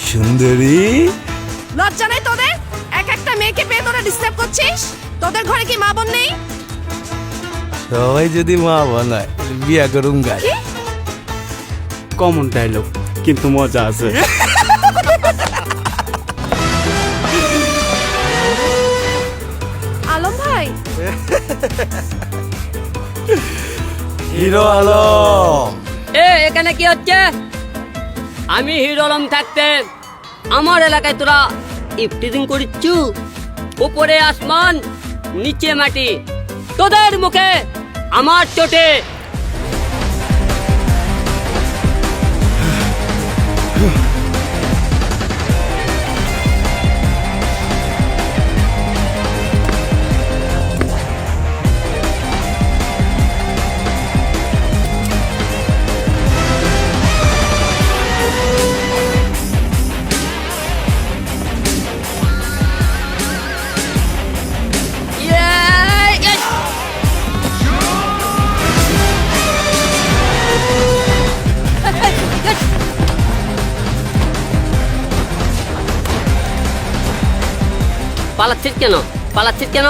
সুন্দরী, লজ্জা নাই তোদের? এক একটা মেয়েকে পেয়ে তোরা ডিস্টার্ব করছিস? তোদের ঘরে কি মা বোন নেই? সবাই যদি মা বানায় বিয়া করুম গাই। কমন ডায়লগ, কিন্তু মজা আছে। আলম ভাই, হিরো আলম। এখানে কি হচ্ছে? আমি হিরো আলম থাকতে আমার এলাকায় তোরা ইফটিজিং করিচ্ছু? উপরে আসমান, নিচে মাটি, তোদের মুখে আমার চোটে। পালাচ্ছিস কেন? পালাচ্ছিস কেন?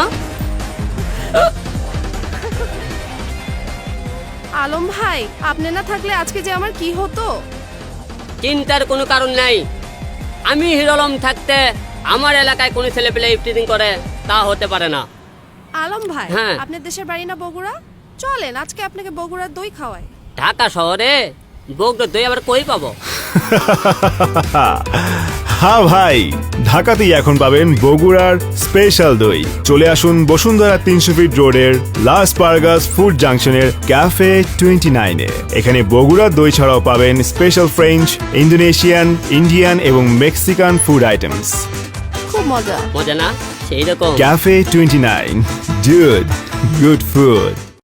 আলম ভাই, আপনি না থাকলে আজকে যে আমার কি হতো? চিন্তার কোনো কারণ নাই। আমি হিরো আলম থাকতে আমার এলাকায় কোনো ছেলে পেলে ইফটিজিং করে তা হতে পারে না। আলম ভাই, হ্যাঁ। আপনার দেশের বাড়ি না বগুড়া? চলেন আজকে আপনাকে বগুড়ার দই খাওয়াই। ঢাকা শহরে বগুড়ার দই আবার কই পাবো? হ্যাঁ ভাই, ঢাকাতেই এখন পাবেন বগুড়ার স্পেশাল দই। চলে আসুন বসুন্ধরা 300 ফিট রোডের লাস পারগাস ফুড জাংশনের ক্যাফে 29-এ। এখানে বগুড়ার দই ছাড়াও পাবেন স্পেশাল ফ্রেঞ্চ, ইন্দোনেশিয়ান, ইন্ডিয়ান এবং মেক্সিকান ফুড আইটেমস। খুব মজা। মজা না? সেই রকম। Cafe 29, dude, good food.